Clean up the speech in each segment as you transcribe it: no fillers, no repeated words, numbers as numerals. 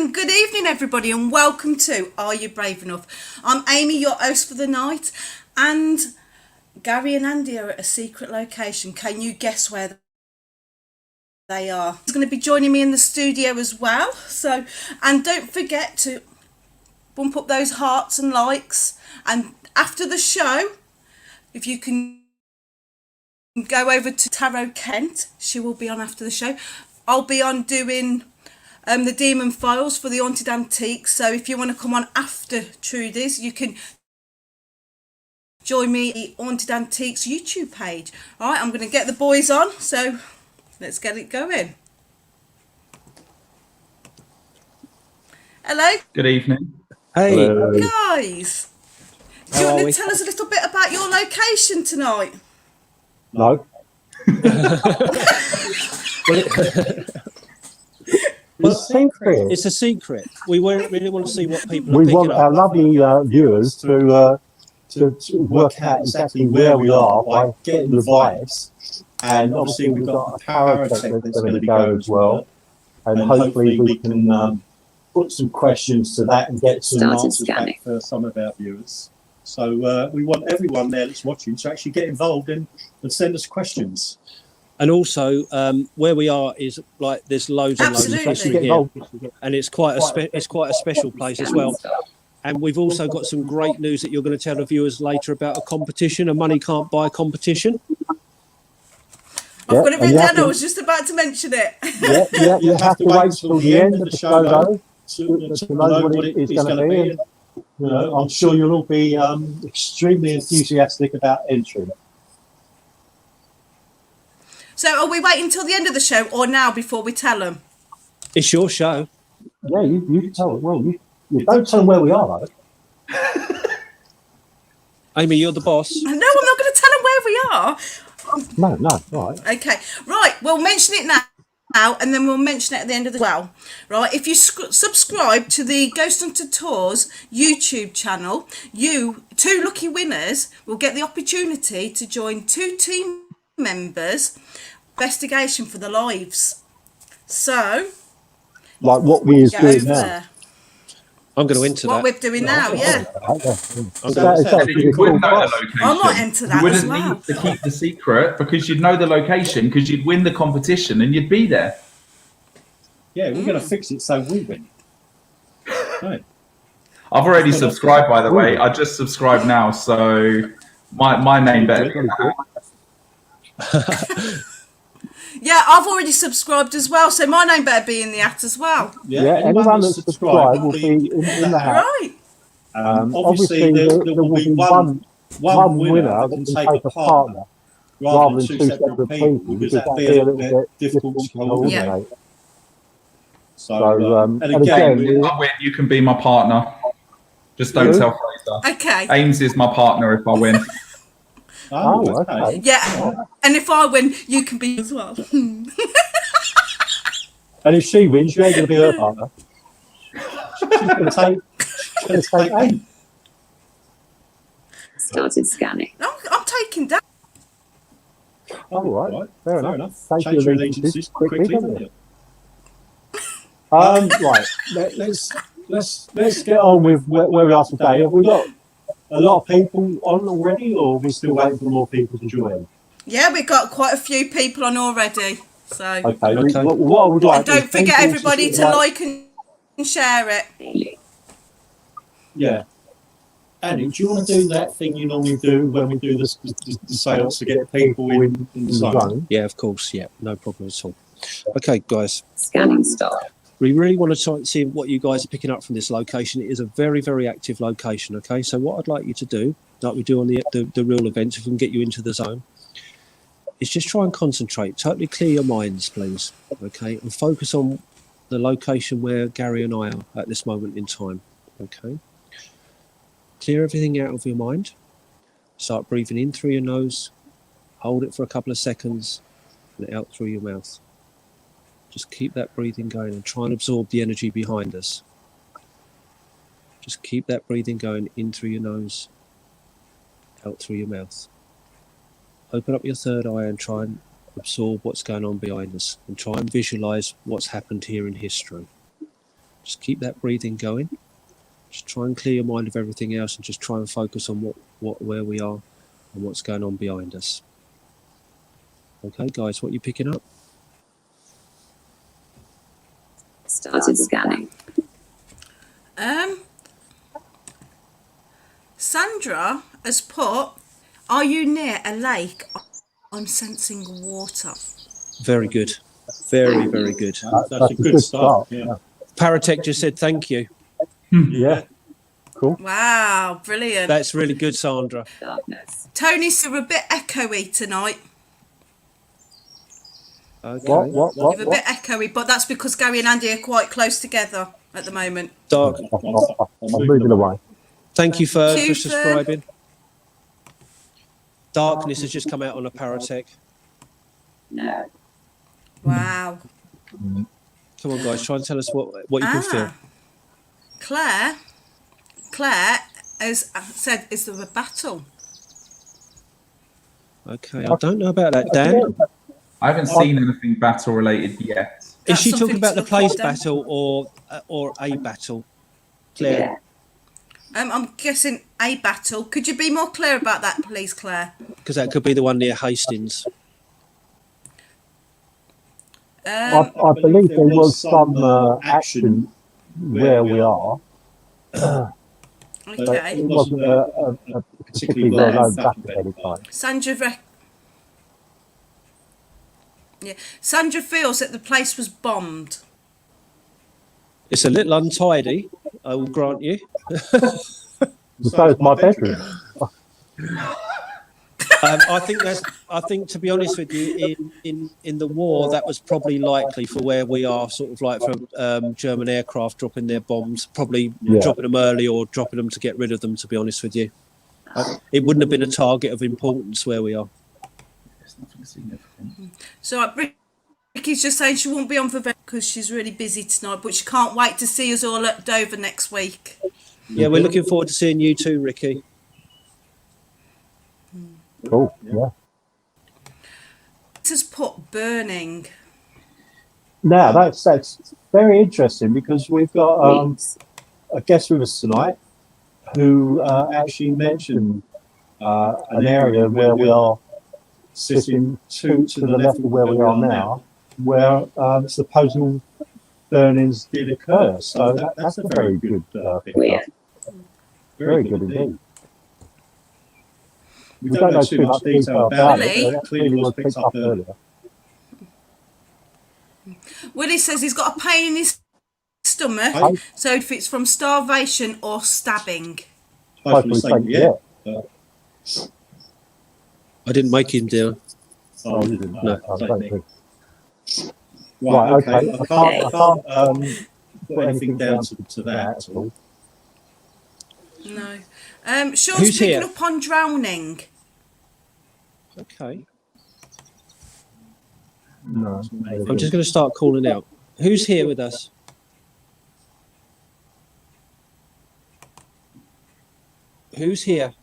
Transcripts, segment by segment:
and good evening, everybody, and welcome to Are You Brave Enough? I'm Amy, your host for the night, and Gary and Andy are at a secret location. Can you guess where they are? He's going to be joining me in the studio as well. So, and don't forget to bump up those hearts and likes. And after the show, if you can go over to Tarot Kent, she will be on after the show. I'll be on doing the Demon Files for the Haunted Antiques. So if you want to come on after Trudy's, you can join me at the Haunted Antiques YouTube page. All right, I'm going to get the boys on. So let's get it going. Hello. Good evening. Hey. Hello. Guys. Do you want to tell us a little bit about your location tonight? No. Well, it's a secret. We really want to see what people are We picking want our up. lovely viewers to work out exactly where we are by getting the vibes. And obviously we've got a power tech that's going to be going as well. And hopefully we can put some questions to that and get some answers back for some of our viewers. So we want everyone there that's watching to actually get involved and send us questions. And also, where we are is like there's loads and loads of history here, and it's quite a special place as well. And we've also got some great news that you're going to tell the viewers later about a competition, a money can't buy competition. I've got it written down. I was just about to mention it. Yeah, you have to wait till the end of the show though to know what it is going to be. And, I'm sure you'll all be extremely enthusiastic about entering. So are we waiting till the end of the show or now before we tell them? It's your show. Yeah, you can tell them. Well, you don't tell them where we are, though. Amy, you're the boss. No, I'm not going to tell them where we are. No, right. Okay, right, we'll mention it now and then we'll mention it at the end of the well. Right, if you subscribe to the Ghost Hunter Tours YouTube channel, you, 2 lucky winners, will get the opportunity to join 2 team members investigation for the lives. So like what we is doing now. There. I'm going to enter what that. we're doing now, yeah. I might enter that. You wouldn't as well. need to keep the secret because you'd know the location because you'd win the competition and you'd be there. Yeah, we're going to fix it so we win. Right. I've already subscribed, by the way. I just subscribed now, so my name better. Yeah, I've already subscribed as well, so my name better be in the hat as well. Yeah, anyone that's subscribed will be in the hat. Right. Obviously, there will be one winner that can take a partner rather than 2 separate people because that'd be a little bit difficult to coordinate. Yeah. So, and again, if I win, you can be my partner. Just don't tell Fraser. Okay. Ames is my partner if I win. Oh, okay. Yeah, and if I win, you can be as well. And if she wins, you ain't going to be her partner. She's going to take Aim. Started scanning. I'm taking that. Oh, right. Fair enough. Take Change your your allegiances quickly, don't you? Right. Let's get on with where we are today. Have we got a lot of people on already, or are we still waiting for more people to join? Yeah, we've got quite a few people on already. So Okay. What I would like don't forget everybody to like and share it. Yeah. Annie, do you want to do that thing you normally do when we do the sales to get people in the zone? Yeah, of course. Yeah, no problem at all. Okay, guys. Scanning stop. We really want to try and see what you guys are picking up from this location. It is a very, very active location, okay? So what I'd like you to do, like we do on the real events, if we can get you into the zone, is just try and concentrate. Totally clear your minds, please, okay? And focus on the location where Gary and I are at this moment in time, okay? Clear everything out of your mind. Start breathing in through your nose. Hold it for a couple of seconds and out through your mouth. Just keep that breathing going and try and absorb the energy behind us. Just keep that breathing going in through your nose, out through your mouth. Open up your third eye and try and absorb what's going on behind us and try and visualize what's happened here in history. Just keep that breathing going. Just try and clear your mind of everything else and just try and focus on where we are and what's going on behind us. Okay, guys, what are you picking up? Started scanning. Sandra has put, are you near a lake? I'm sensing water. Very good. Very, very good. That's a good start. Yeah. Paratech just said thank you. Yeah. Cool. Wow, brilliant. That's really good, Sandra. Darkness. Tony, so we're a bit echoey tonight. Okay. What? You're a bit echoey, but that's because Gary and Andy are quite close together at the moment. Dark. I'm moving away. Thank you, Fern, for Fern. subscribing. Darkness has just come out on a Paratech. No. Wow. Come on, guys, try and tell us what you can feel. Claire has said, is there a battle? Okay, I don't know about that, Dan. I haven't seen anything battle related yet. Is That's she talking something about to the look place at, Dan. battle or a battle? Claire, Yeah. I'm guessing a battle. Could you be more clear about that, please, Claire? because that could be the one near Hastings. I believe there was some action where we are. But Okay. it wasn't a particularly well-known battle at any time. Sandra feels that the place was bombed. It's It's a little untidy, I will grant you. So is my bedroom. I think, to be honest with you, in the war, that was probably likely for where we are, sort of like for German aircraft dropping their bombs, probably dropping them early or dropping them to get rid of them, to be honest with you. It wouldn't have been a target of importance where we are. There's nothing significant. So Ricky's just saying she won't be on for because she's really busy tonight, but she can't wait to see us all at Dover next week. Yeah, we're looking forward to seeing you too, Ricky. Cool. Yeah. This has put burning. Now that's very interesting because we've got a guest with us tonight who actually mentioned an area where we are sitting to the left of where we are now, where supposed burnings did occur. So that's a very good pickup. Very good indeed. We don't know too much detail about it, but that clearly was picked up earlier. Willie says he's got a pain in his stomach, so if it's from starvation or stabbing. Hopefully, yeah. I didn't make him down. Oh, you didn't. No. I don't think. Right, okay. I can't put anything down to that at all. No. Sean's Who's picking here? up on drowning. Okay. No. I'm just going to start calling out. Who's here with us? Who's here?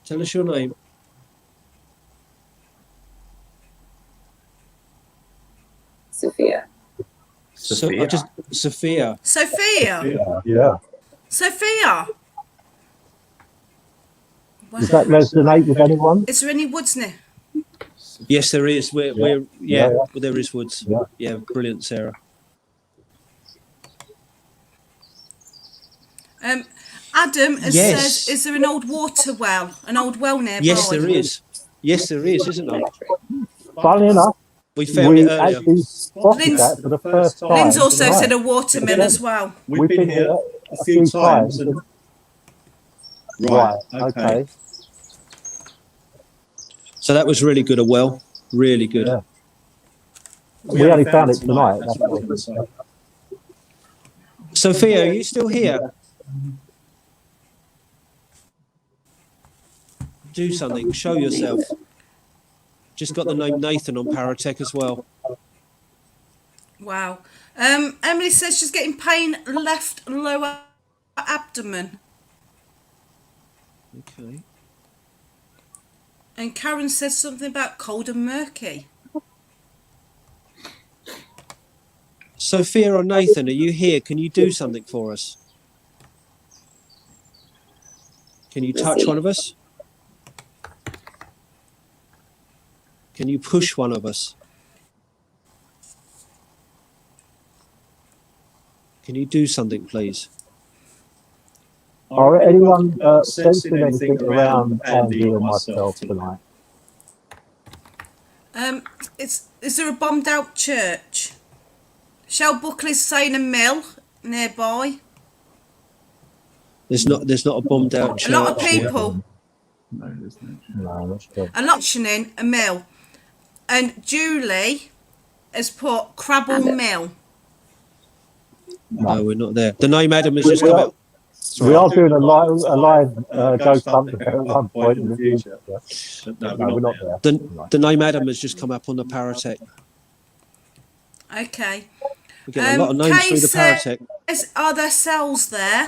Tell us your name. Sophia. Sophia. Sophia. Sophia. Yeah. Sophia. Does that resonate with anyone? Is there any woods near? Yes, there is. Well, there is woods. Yeah. Yeah, brilliant, Sarah. Adam has Yes. said, is there an old water well? An old well nearby? Yes, there is. Yes, there is, isn't there? Funnily enough, We found it we earlier. actually spotted Lynn's- that for the first time. Lynn's also tonight. said a watermill as well. We've been here a few times. And... Right, okay. So that was really good, a well. Really good. Yeah. We only found it tonight. That's what I was going to say. Sophia, are you still here? Do something. Show yourself. Just got the name Nathan on Paratech as well. Wow. Emily says she's getting pain left lower abdomen. Okay. And Karen says something about cold and murky. Sophia or Nathan, are you here? Can you do something for us? Can you touch one of us? Can you push one of us? Can you do something, please? Are anyone sensing anything around Andy or myself tonight? Is there a bombed out church? Shell Buckley's saying a mill nearby. There's not a bombed out church. A lot of people. No, there's no. No, that's good. A lot mentioning a mill. And Julie has put Crabble Mill. No, we're not there. The name Adam has just come out. We are doing a live ghost hunt at one point in the future. No, we're not there. The name Adam has just come up on the Paratech. Okay. We get a lot of names Kay through the Paratech. Are there cells there?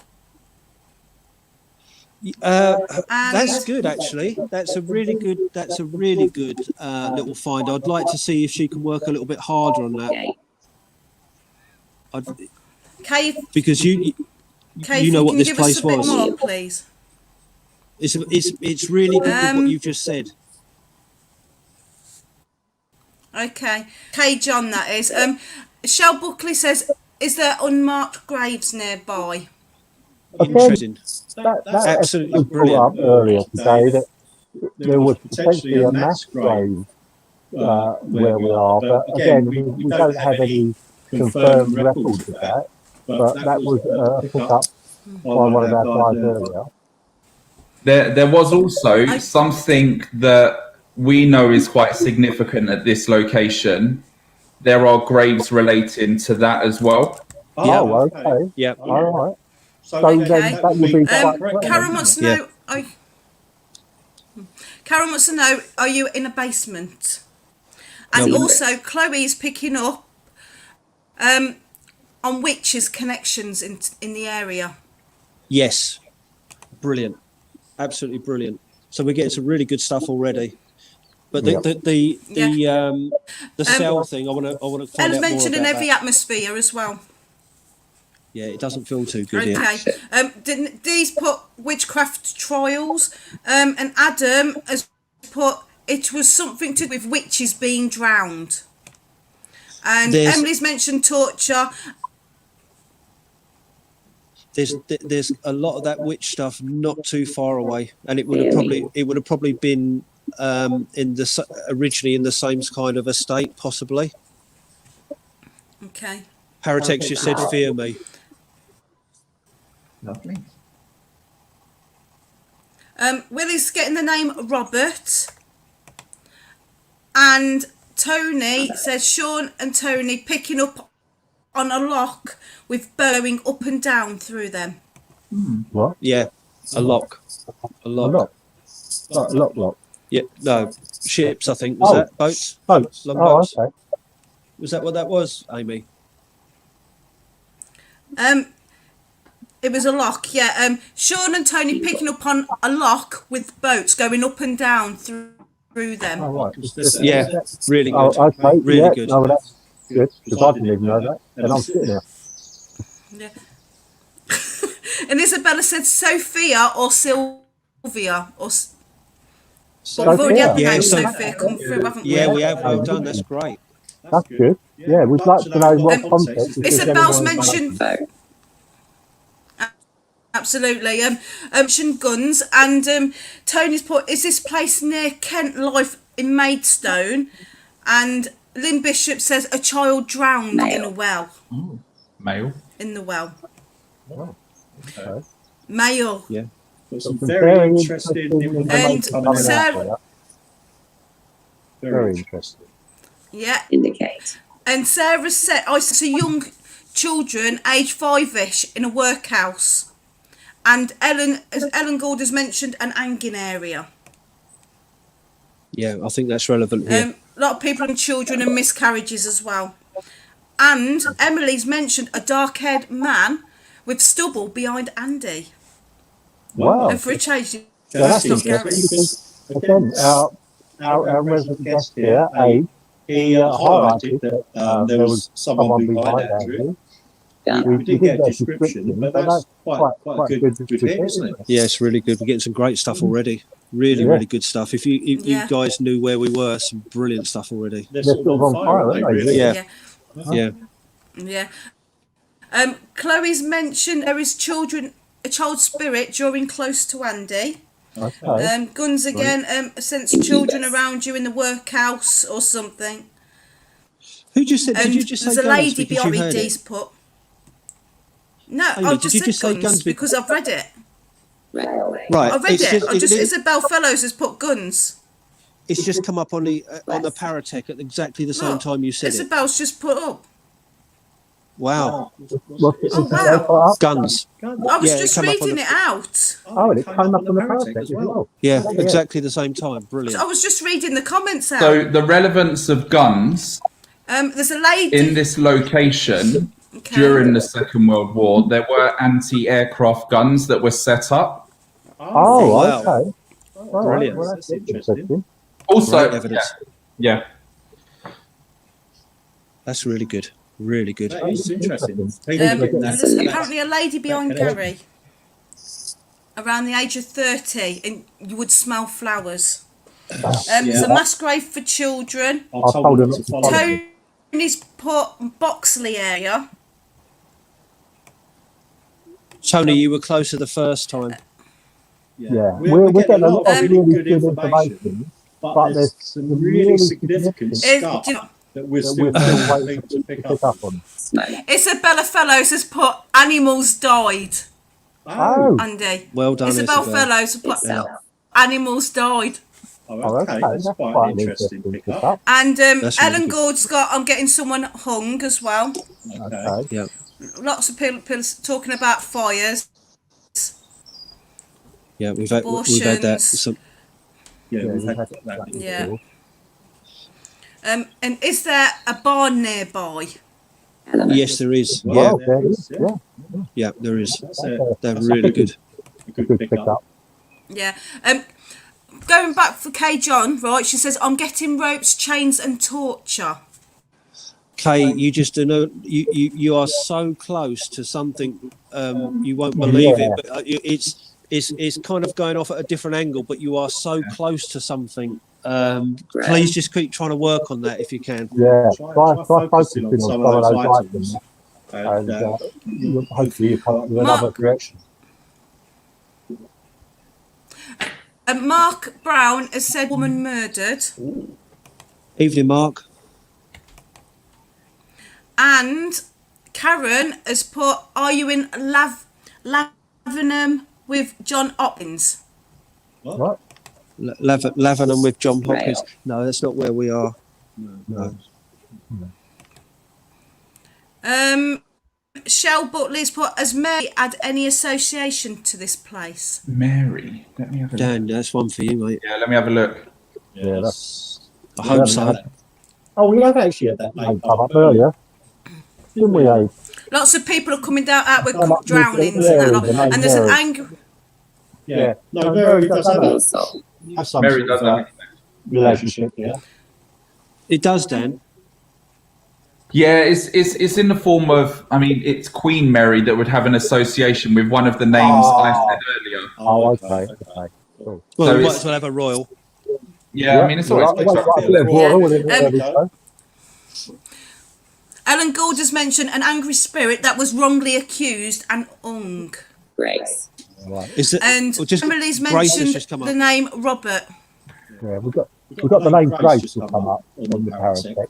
That's good, actually. That's a really good little find. I'd like to see if she can work a little bit harder on that. Kay, Because you know what this place can you give us a was. bit more, please? It's really good what you've just said. Okay. Kay John, that is. Shell Buckley says, is there unmarked graves nearby? Interesting. That Absolutely was brought up brilliant. earlier today that there was potentially a mass grave where we are, but again, we don't have any confirmed records of that. But that was put up by one of our guys earlier. There was also something that we know is quite significant at this location. There are graves relating to that as well. Oh, okay. Yeah. All right. So Okay. then that would be quite Karen wants to know. Karen wants to know: are you in a basement? And No, also, Chloe is picking up on witches' connections in the area. Yes. Brilliant. Absolutely brilliant. So we're getting some really good stuff already. But the cell thing, I want to find Ella's out more mentioned in about every that. atmosphere as well. Yeah, it doesn't feel too good here. Okay. Dee's put witchcraft trials, and Adam has put it was something to do with witches being drowned. And Emily's mentioned torture. There's a lot of that witch stuff not too far away, and it would have probably been originally in the same kind of estate, possibly. Okay. Paratex just said, "Fear me." Lovely. Willie's getting the name Robert, and Tony says Sean and Tony picking up on a lock with burrowing up and down through them. What? Yeah, a lock. Lock. Yeah, no, ships. I think was that boats. Boats. Long Oh, boats. okay. Was that what that was, Amy? It was a lock, yeah. Sean and Tony picking up on a lock with boats going up and down through them. Oh, right. Yeah, really good. Oh, okay. Really yeah, good. No, that's good because I didn't even know that, and I'm sitting there. Yeah. And Isabella said Sophia or Sylvia or. But we've already had the name Sophia come through, haven't we? Yeah, we have. Well done. That's great. That's good. Yeah, we'd like to know what context. Isabel's mentioned. Absolutely. Mentioned guns, and Tony's put, is this place near Kent Life in Maidstone? And Lynn Bishop says a child drowned in a well. Ooh, male. In the well. Oh, okay. Male. Yeah. Some very interesting And Sarah, very interesting. Yeah. Indicate. And Sarah said, I see young children, age 5-ish, in a workhouse. And Ellen Gould has mentioned an hanging area. Yeah, I think that's relevant here. A lot of people and children and miscarriages as well. And Emily's mentioned a dark-haired man with stubble behind Andy. Wow. And for a change, that's it's not Gary. interesting. Again, our resident guest here, Abe, he highlighted that there was someone behind Andrew. We did get a description, but that's quite a good tip, isn't it? Yes, really good. We're getting some great stuff already. Really good stuff. If you guys knew where we were, some brilliant stuff already. They're sort of on fire, aren't they? Really? Yeah. Chloe's mentioned there is a child spirit during close to Andy. Okay. Guns again, sense children around you in the workhouse or something. Who just said? And Did you just say there's a guns lady because you heard BRED's it? put. No, Amy, I've did just you said just say guns guns because I've read it. Railway. Right. I've read it. Isabel Fellows has put guns. It's just come up on the Paratech at exactly the same Look, time you said it. Isabel's just put up. Wow. Wow. Guns. I was Yeah, it just come up on reading the- it out. Oh, and it came up on the Paratech as well. Yeah, exactly the same time. Brilliant. I was just reading the comments out. So the relevance of guns There's a lady in this location during the Second World War, there were anti-aircraft guns that were set up. Oh, Wow. okay. Brilliant. Well, that's interesting. Also, Great evidence. yeah. That's really good. Really good. That is interesting. There's apparently a lady behind Gary around the age of 30, and you would smell flowers. There's a mass grave for children. I told her not to follow me. Tony's put Boxley area. Tony, you were closer the first time. Yeah, we're getting a lot of really good information, but there's some really significant stuff that we're still waiting to pick up on. Isabella Fellows has put animals died. Oh, Andy. Well done, Isabel Isabel. Fellows has put animals died. oh, okay, that's quite an interesting pickup. And That's really Ellen good. Gord's got I'm getting someone hung as well. Okay. Yeah. Lots of people talking about fires. Yeah, we've had that. Abortions. Yeah, we've had that. Yeah. And is there a barn nearby? Yes, there is. Well, Yeah, there is, yeah, there is. That's They're really good. a good pickup. Yeah. Going back for Kay John, right? She says I'm getting ropes, chains, and torture. Kay, you just know you are so close to something. You won't believe it, but it's kind of going off at a different angle. But you are so close to something. Please just keep trying to work on that if you can. Yeah, try focusing on some of those items, and hopefully you come up with another correction. Mark Brown has said woman murdered. Evening, Mark. And Karen has put, are you in Lavenham with John Hopkins? What? Lavenham with John Hopkins. No, that's not where we are. No. Shell Butley's put, has Mary had any association to this place? Mary, let me have a look. Dan, that's one for you, mate. Yeah, let me have a look. Yeah, that's. I hope so. Oh, we have actually had that name come up earlier, didn't we, Abe? Lots of people are coming out with Come up with drownings the- and that lot. the name And there's an Mary. angry... Yeah. No, Mary does have Also, some Mary sort does of, that. relationship, yeah. It does, Dan. Yeah, it's in the form of, I mean, it's Queen Mary that would have an association with one of the names I said earlier. Oh, okay. Cool. Well, So we might it's- as well have a royal. Yeah, I mean, it's always picked up. Ellen Gould has mentioned an angry spirit that was wrongly accused and hung. Grace. Right. Is it? And or just Emily's Grace has mentioned just come up. the name Robert. Yeah, we've got the name Grace to come up on the Paratech.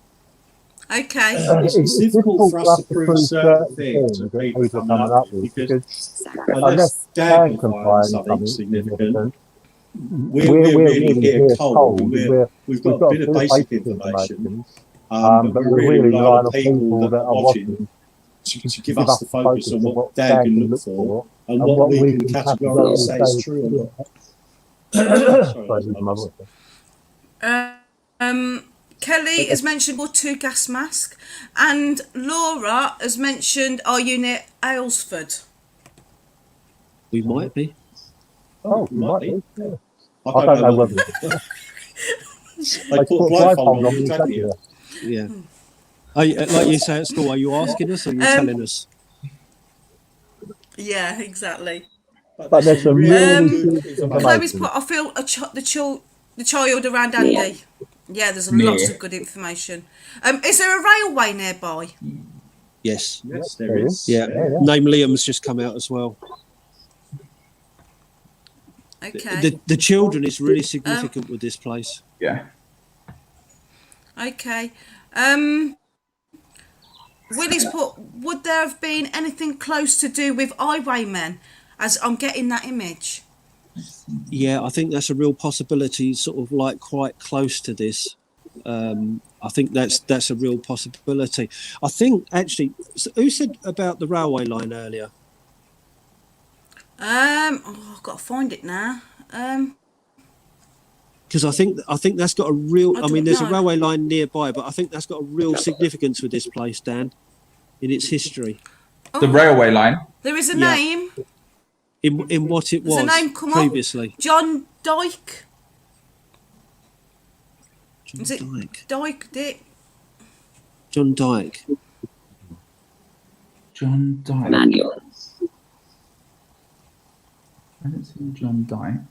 Okay. It's difficult for us to prove certain things that people are coming up with because unless Dan can find something significant, we're really here cold. We've got a bit of basic information, but we're really relying on people that are watching to give us the focus on what Dan can look for and what we can categorically say is true or not. Kelly has mentioned more 2 gas mask, and Laura has mentioned our unit Aylesford. We might be. Oh, you might be. I don't know whether they put a blindfold on you, don't you? Yeah. Like you say at school, are you asking us or are you telling us? Yeah, exactly. But there's some really good Chloe's information. put, I feel the child around Andy. Yeah. Yeah, there's lots Near. of good information. Is there a railway nearby? Yes. Yes, there is. Yeah. Name Liam's just come out as well. Okay. The children is really significant with this place. Yeah. Okay. Willie's put, would there have been anything close to do with highwaymen? As I'm getting that image. Yeah, I think that's a real possibility, sort of like quite close to this. I think that's a real possibility. I think actually, who said about the railway line earlier? I've got to find it now. Because I think that's got a real. I mean, there's a know. railway line nearby, but I think that's got a real significance with this place, Dan, in its history. The railway line. There is a Yeah. name. In what it There's was a name come previously. up. John Dyke. John Is it Dyke. Dyke? Dick? John Dyke. John Dyke. Manual. I haven't seen John Dyke.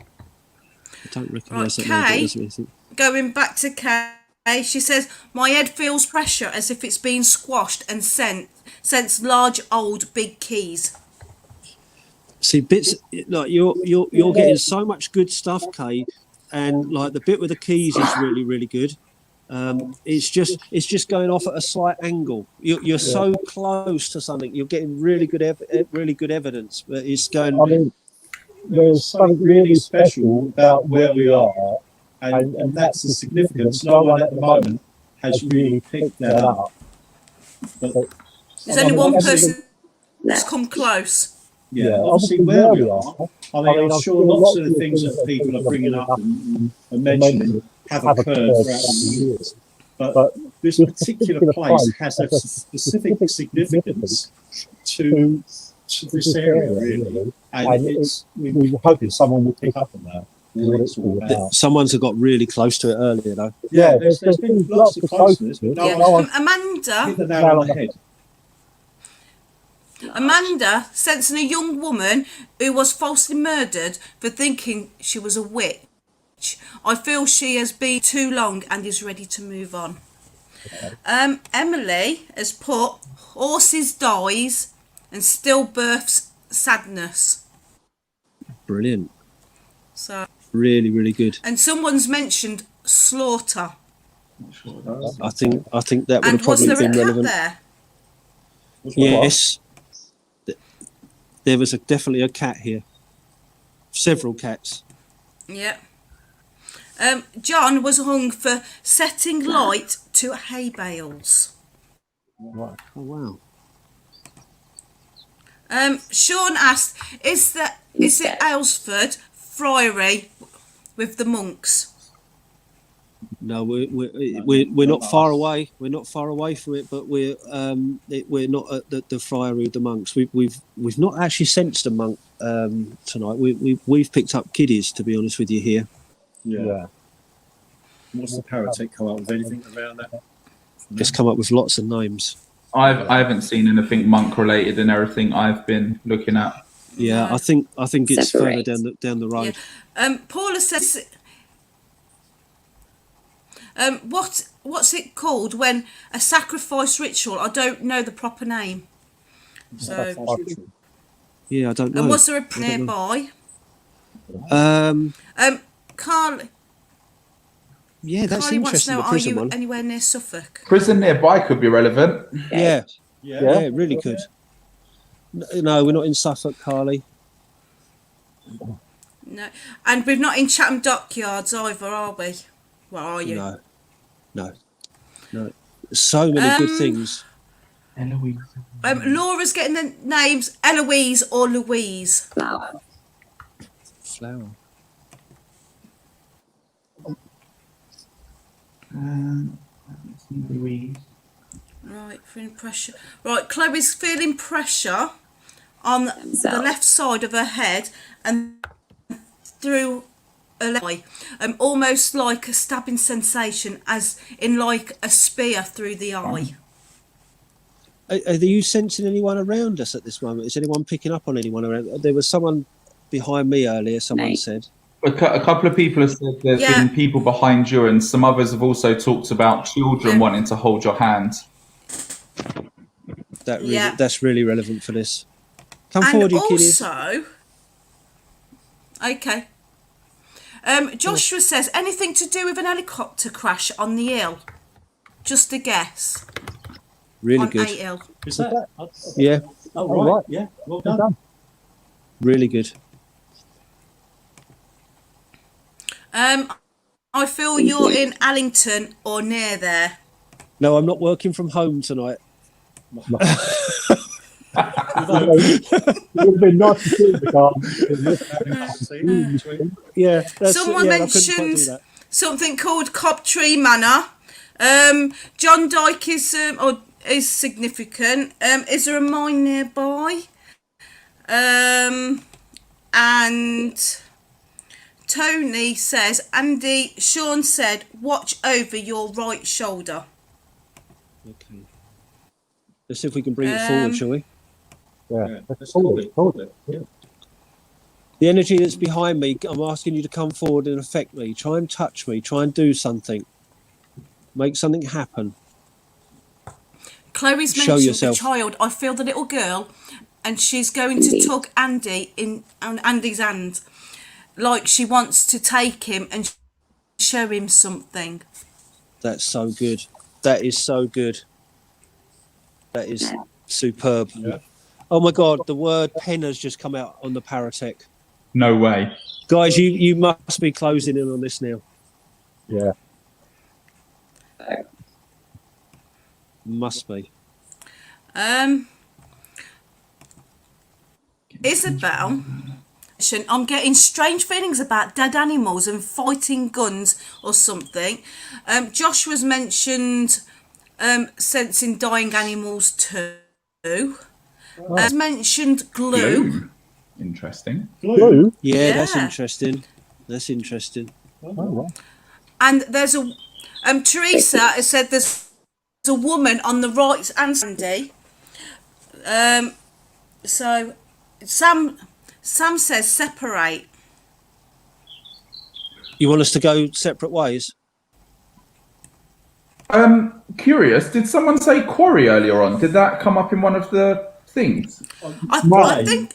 I don't recognise Right, that name. Kay. But doesn't anything. Going back to Kay, she says, my head feels pressure as if it's been squashed and sense large old big keys. See, bits like you're getting so much good stuff, Kay, and like the bit with the keys is really really good. It's just going off at a slight angle. You're so close to something. You're getting really good evidence, but it's going. I mean, there's something really special about where we are, and that's the significance. No one at the moment has really picked that up. But There's only one person that's come close. yeah, obviously where we are, I mean, I'm sure lots of the things that people are bringing up and mentioning have occurred throughout the years. But this particular place has a specific significance to this area, really. And we're hoping someone will pick up on that. What it's all about. Someone's got really close to it earlier, though. Yeah, there's been lots of closeness, but Yeah. no one Amanda, hit the nail on the head. Amanda, sensing a young woman who was falsely murdered for thinking she was a witch. I feel she has been too long and is ready to move on. Emily has put, horses dies and still births sadness. Brilliant. So, Really, really good. and someone's mentioned slaughter. I think that would And have was probably there a been cat relevant. there? Yes. There was definitely a cat here. Several cats. Yeah. John was hung for setting light to hay bales. Oh wow. Sean asked, is it Aylesford Friary with the monks? No, we're not far away. We're not far away from it, but we're not at the friary of the monks. We've not actually sensed a monk tonight. We've picked up kiddies, to be honest with you here. Yeah. What's the Paratech come up with anything around that? It's come up with lots of names. I haven't seen anything monk related in everything I've been looking at. Yeah, I think it's Separate. further down the road. Yeah. Paula says, what's it called when a sacrifice ritual? I don't know the proper name. So, Yeah, I don't know. and was there a nearby? Carly. Yeah, that's Carly wants to interesting. know, The are prison you one. anywhere near Suffolk? Prison nearby could be relevant. Yeah, Yeah. it really could. No, we're not in Suffolk, Carly. No. And we're not in Chatham Dockyards either, are we? Where are you? No. So many good things. Eloise. Laura's getting the names Eloise or Louise. Flower. Flower. Louise. Right, feeling pressure. Right, Chloe's feeling pressure on the left side of her head and through eye, almost like a stabbing sensation, as in like a spear through the eye. Are you sensing anyone around us at this moment? Is anyone picking up on anyone around? There was someone behind me earlier, someone Mate. said. A couple of people have said there's Yeah. been people behind you, and some others have also talked about children Yeah. wanting to hold your hand. That's really relevant for this. Come And forward, you kiddies. also, okay. Joshua says, anything to do with an helicopter crash on the hill? Just a guess. Really On good. 8 hill. Is that? Yeah, Oh, right. Yeah. Well done. really good. I feel you're in Allington or near there. No, I'm not working from home tonight. It would have been nice to see the garden. Yeah, Someone I couldn't quite do mentioned that. something called Cobtree Manor. John Dyke is significant. Is there a mine nearby? And Tony says, Andy, Sean said, watch over your right shoulder. Okay. Let's see if we can bring it forward, shall we? Yeah. Hold it. Yeah. The energy that's behind me, I'm asking you to come forward and affect me. Try and touch me. Try and do something. Make something happen. Chloe's Show mentioned yourself. the child. I feel the little girl, and she's going to tug Andy on Andy's hand, like she wants to take him and show him something. That's so good. That is so good. That is superb. Yeah. Oh my God, the word pen has just come out on the Paratech. No way. Guys, you must be closing in on this now. Yeah. Must be. Isabel, I'm getting strange feelings about dead animals and fighting guns or something. Joshua's mentioned sensing dying animals too. Has mentioned glue. Interesting. Blue? Yeah, that's Yeah. interesting. That's interesting. Oh, right. And there's a Teresa has said there's a woman on the right hand Sandy. So Sam says separate. You want us to go separate ways? Curious. Did someone say quarry earlier on? Did that come up in one of the things? I think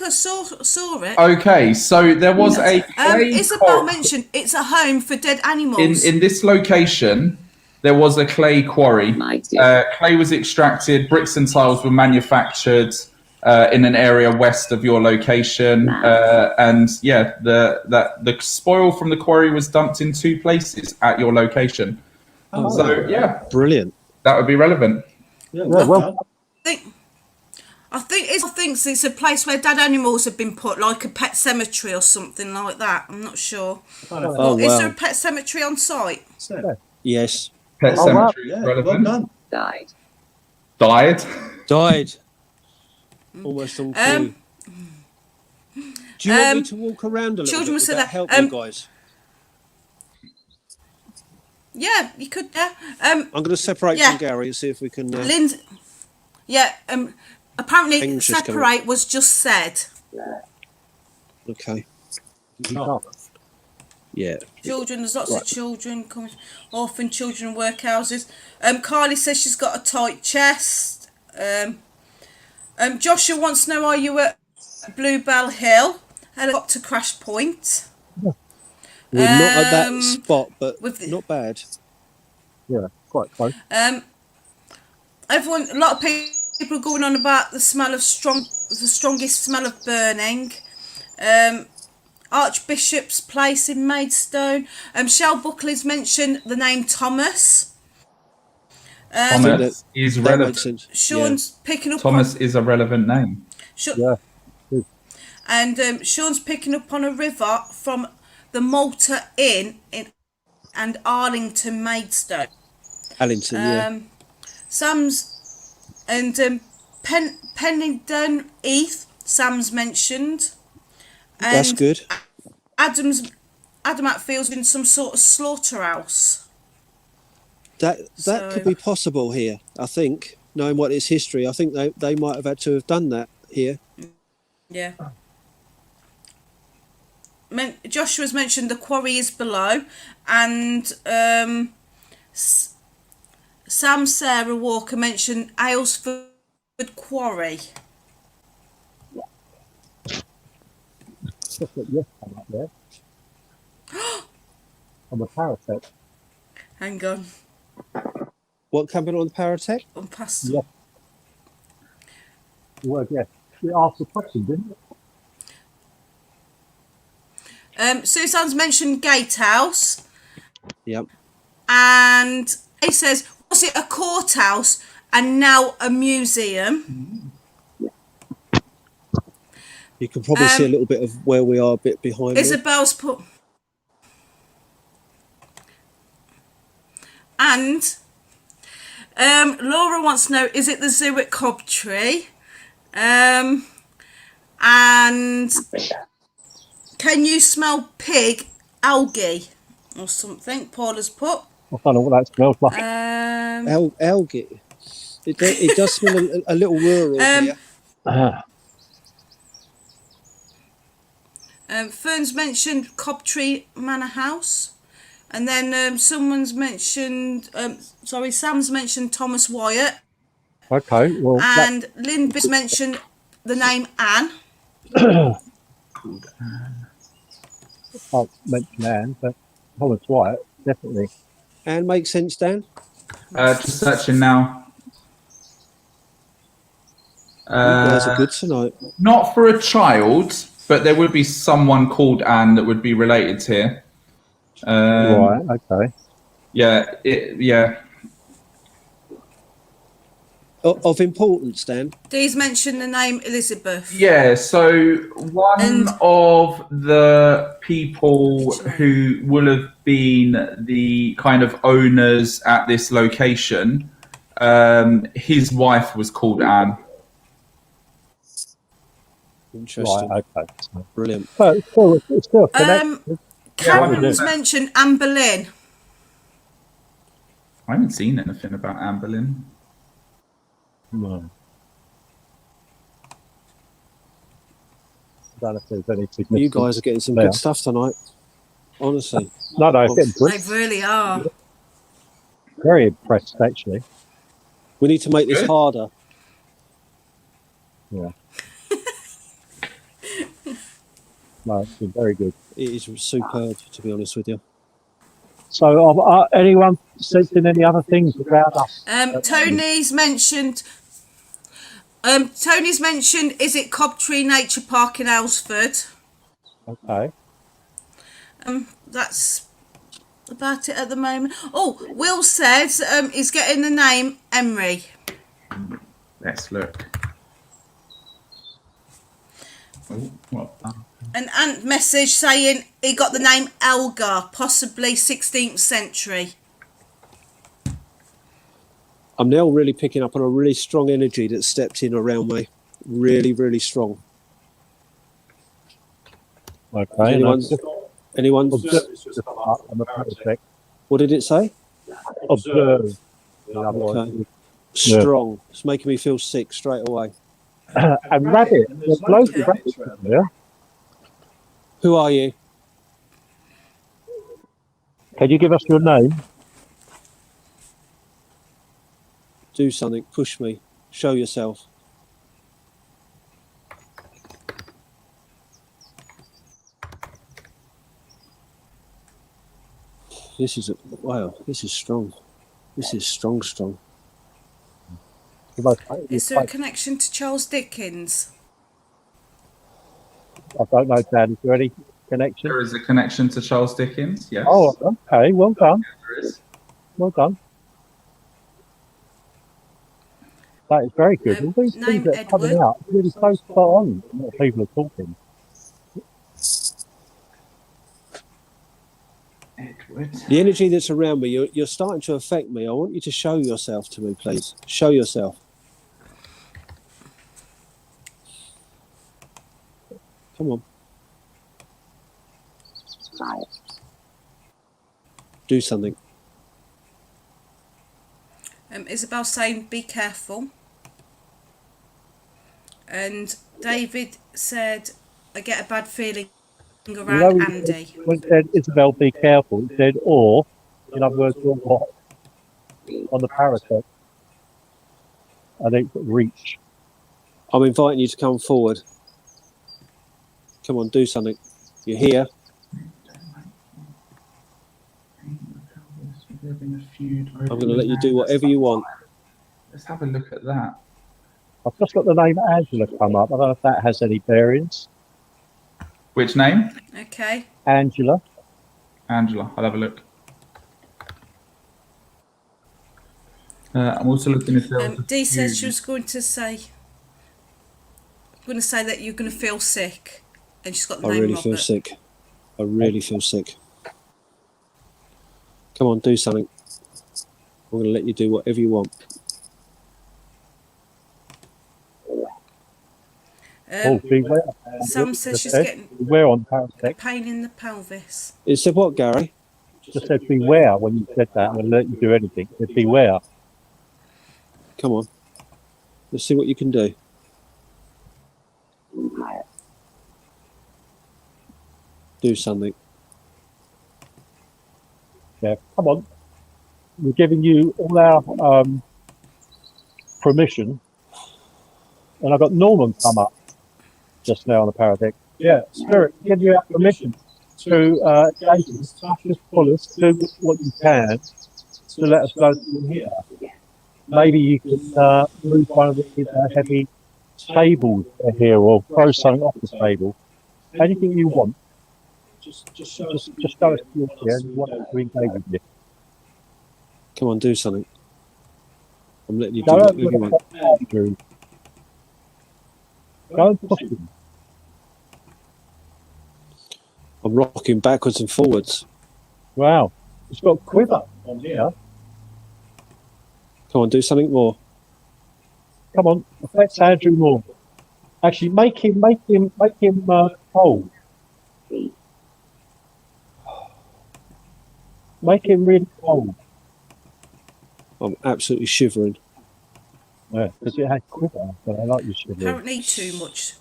I saw it. Okay, so there was a clay Isabel mentioned it's a home for dead animals. in this location. There was a clay quarry. Clay was extracted. Bricks and tiles were manufactured in an area west of your location, and yeah, the spoil from the quarry was dumped in 2 places at your location. So yeah, Brilliant. that would be relevant. Yeah, well, I think it's a place where dead animals have been put, like a pet cemetery or something like that. I'm not sure. Oh, Is wow. there a pet cemetery on site? Yes. Pet wow. cemetery is Yeah, relevant. well done. Died. Died. Died. Almost all through. Do you want me to walk around a little children bit? will Would say that that, help you guys? Yeah, you could. I'm going to separate yeah. from Gary and see if we can... Lindsay. Yeah. Apparently, Things just go- separate was just said. Okay. Oh, Yeah. Children, there's lots of children, orphan children, workhouses. Kylie says she's got a tight chest. Joshua wants to know, are you at Bluebell Hill? Helicopter crash point. We're not at that spot, but with the- not bad. yeah, quite close. A lot of people are going on about the smell of the strongest smell of burning. Archbishop's Place in Maidstone. Shell Buckley's mentioned the name Thomas. Thomas is That makes relevant. sense. Sean's picking up Thomas is a relevant name. Yeah. And Sean's picking up on a river from the Malta Inn and Arlington Maidstone. Allington, yeah. Sam's and Pennington Heath. Sam's mentioned. And That's good. Adam Hatfield's in some sort of slaughterhouse. That So- could be possible here. I think, knowing what its history, I think they might have had to have done that here. Yeah. Joshua's mentioned the quarry is below, and Sam Sarah Walker mentioned Aylesford Quarry. Just look, yes, come up there. On the parapet. Hang on, What coming on the Paratech? I'm past. Yes. Well, yes. You asked the question, didn't you? Suzanne's mentioned Gatehouse, Yep. and he says, was it a courthouse and now a museum? You can probably see a little bit of where we are a bit behind me. Isabel's put. And Laura wants to know, is it the zoo at Cobtree? And can you smell pig algae or something? Paula's put. I don't know what that smells like. Algae. It does smell a little rural here. Fern's mentioned Cobtree Manor House. And then someone's mentioned, Sam's mentioned Thomas Wyatt. Okay, well, And Lynn mentioned the name Anne. I'll mention Anne, but Thomas Wyatt, definitely. And makes sense, Dan? Just searching now. You guys are good tonight. Not for a child, but there would be someone called Anne that would be related here. Right, okay. Yeah. Of importance, Dan? Dee's mentioned the name Elizabeth. Yeah, so one of the people who will have been the kind of owners at this location, his wife was called Anne. Interesting. Right, okay. Brilliant. But it's still connected. Karen's mentioned Anne Boleyn. I haven't seen anything about Anne Boleyn. No. I don't know if there's any significance. You guys are getting some good stuff tonight. Honestly. No, it's getting good. They really are. Very impressed, actually. We need to make this harder. Yeah. No, it's been very good. It is superb, to be honest with you. So, anyone sensing any other things about us? Tony's mentioned. Is it Cobtree Nature Park in Aylesford? Okay. That's about it at the moment. Oh, Will says he's getting the name Emery. Let's look. Oh, what? An Ant message saying he got the name Elgar, possibly 16th century. I'm now really picking up on a really strong energy that stepped in around me. Really, really strong. Okay. Anyone? What did it say? Observe. Okay. Strong. It's making me feel sick straight away. And rabbit. There's loads of rabbits there. Who are you? Can you give us your name? Do something. Push me. Show yourself. This is strong. This is strong. Is there a connection to Charles Dickens? I don't know, Dad. Is there any connection? There is a connection to Charles Dickens, yes. Oh, okay. Well done. There is. Well done. That is very good. All these things that are coming Edward. out, it's really so spot on what people are talking. Edward. The energy that's around me, you're starting to affect me. I want you to show yourself to me, please. Show yourself. Come on. Do something. Isabel saying be careful. And David said, I get a bad feeling around Andy. When it said, Isabel, be careful, it said, or, in other words, or what? On the parapet. I think reach. I'm inviting you to come forward. Come on, do something. You're here. I'm going to let you do whatever you want. Let's have a look at that. I've just got the name Angela come up. I don't know if that has any bearings. Which name? Okay. Angela. Angela. I'll have a look. I'm also looking if there was Dee said she was going to say that you're going to feel sick, and she's got the name I really Robert. feel sick. I really feel sick. Come on, do something. I'm going to let you do whatever you want. Beware. Sam says she's getting beware on parapet. pain in the pelvis. It said what, Gary? Just said beware when you said that. I'm going to let you do anything. It said beware. Come on. Let's see what you can do. Do something. Yeah, come on. We're giving you all our permission. And I've got Norman come up just now on the parapet. Yeah, Spirit, give you our permission to just pull us, do what you can to let us know that you're here. Maybe you can move one of the heavy tables here or throw something off the table. Anything you want. Just show us you're here and you want us to engage with you. Come on, do something. I'm letting you do whatever you want. Go and push him. I'm rocking backwards and forwards. Wow. It's got a quiver on here. Come on, do something more. Come on, affect Andrew more. Actually, make him cold. Make him really cold. I'm absolutely shivering. Yeah, because it had quiver, but I like your shivering. Apparently too much.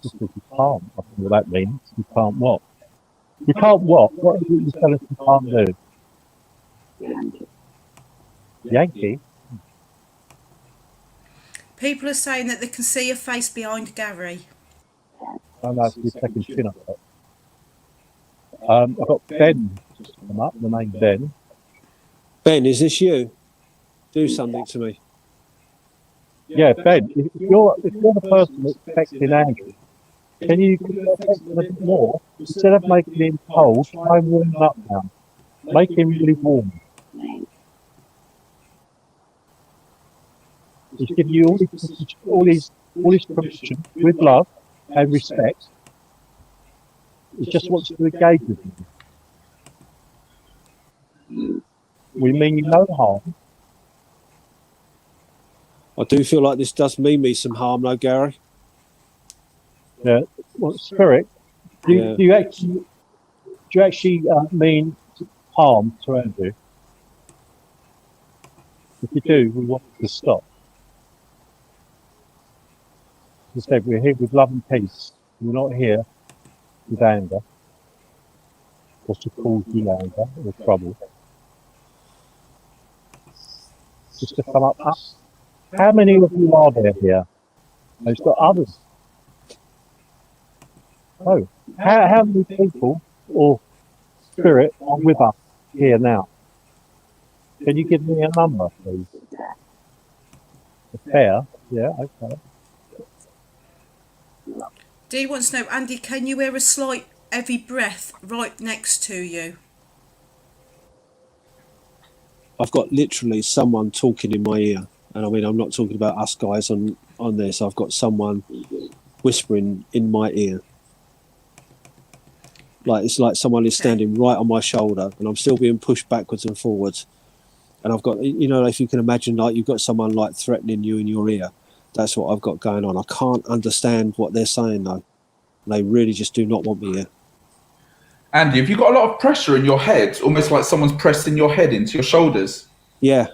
Just because you can't. I don't know what that means. You can't what? You can't what? What is it you tell us you can't do? Yankee? People are saying that they can see a face behind Gary. I know, you're taking chin up there. I've got Ben just come up, the name Ben. Ben, is this you? Do something to me. Yeah, Ben, if you're the person that's affecting Andrew, can you affect him a bit more? Instead of making him cold, try and warm him up now. Make him really warm. He's giving you all his permission with love and respect. He just wants to engage with you. We mean you no harm. I do feel like this does mean me some harm, though, Gary. Yeah. Well, Spirit, do you actually mean harm to Andrew? If you do, we want to stop. As I said, we're here with love and peace. We're not here with anger, or to cause you anger or trouble. Just to come up. How many of you are there here? There's got others. Oh, how many people or spirit are with us here now? Can you give me a number, please? A pair? Yeah, okay. Dee wants to know, Andy, can you hear a slight heavy breath right next to you? I've got literally someone talking in my ear. And I mean, I'm not talking about us guys on this. I've got someone whispering in my ear. Like, it's like someone is standing right on my shoulder and I'm still being pushed backwards and forwards. And I've got, if you can imagine, like, you've got someone like threatening you in your ear. That's what I've got going on. I can't understand what they're saying though. They really just do not want me here. Andy, have you got a lot of pressure in your head, almost like someone's pressing your head into your shoulders? Yeah.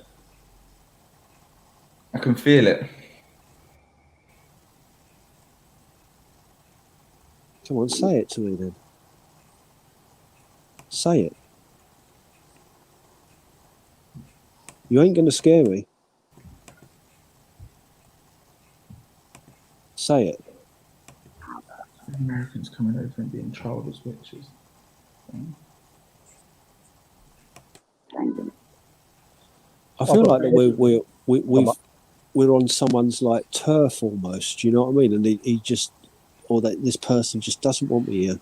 I can feel it. Come on, say it to me then. Say it. You ain't going to scare me. Say it. Americans coming over and being child as witches. I feel like that we're on someone's like turf almost. You know what I mean? And he just, or that this person just doesn't want me here.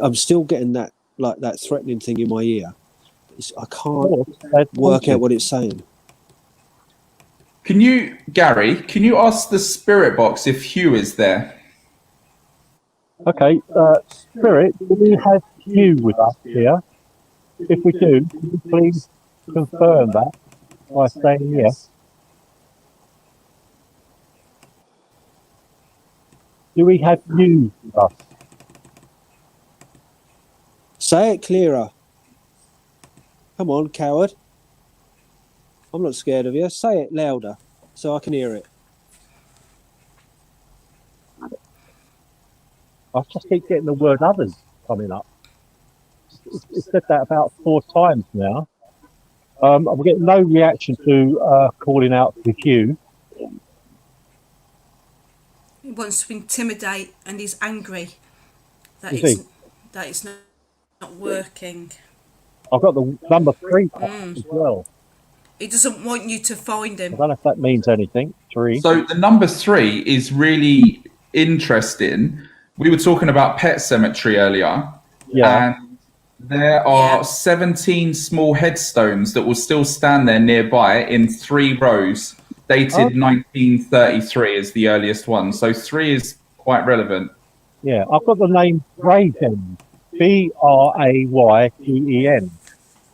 I'm still getting that like that threatening thing in my ear. I can't work out what it's saying. Can you, Gary? Can you ask the spirit box if Hugh is there? Okay, Spirit, do we have Hugh with us here? If we do, can you please confirm that by saying yes? Do we have Hugh with us? Say it clearer. Come on, coward. I'm not scared of you. Say it louder so I can hear it. I just keep getting the word others coming up. It's said that about 4 times now. I'm getting no reaction to calling out to Hugh. He wants to intimidate and he's angry that Is it's not working. I've got the number 3 as well. He doesn't want you to find I him. don't know if that means anything. 3. So the number 3 is really interesting. We were talking about Pet Cemetery earlier. Yeah. And there are 17 small headstones that will still stand there nearby in 3 rows, dated 1933 is the earliest one. So 3 is quite relevant. Yeah, I've got the name Brayden, Brayden,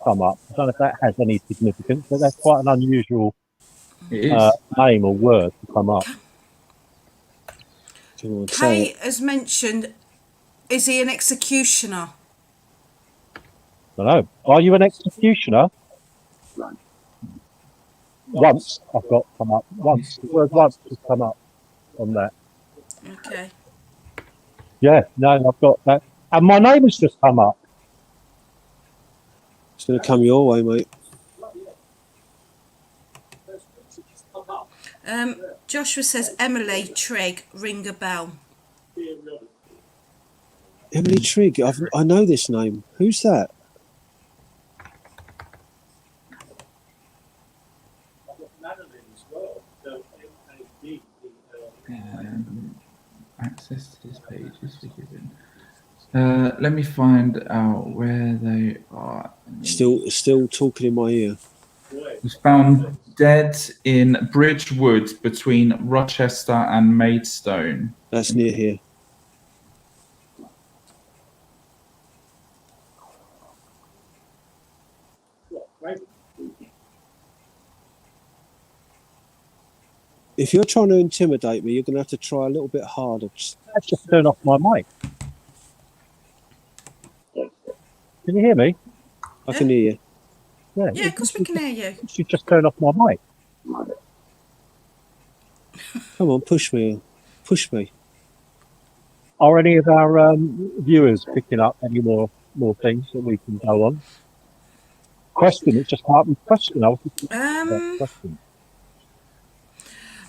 come up. I don't know if that has any significance, but that's quite an unusual name or word to come up. Kay has mentioned, is he an executioner? I don't know. Are you an executioner? Once I've got come up. Once. The word once has come up on that. Okay. Yeah, no, I've got that. And my name has just come up. It's going to come your way, mate. Joshua says Emily Trigg, ring a bell. Emily Trigg, I know this name. Who's that? Access to this page is forgiven. Let me find out where they are. Still talking in my ear. Was found dead in Bridgewood between Rochester and Maidstone. That's near here. If you're trying to intimidate me, you're going to have to try a little bit harder. Let's just turn off my mic. Can you hear me? I can hear you. Yeah, of course we can hear you. You just turn off my mic. Come on, push me. Push me. Are any of our viewers picking up any more things that we can go on? Question, it's just hard with question. Question.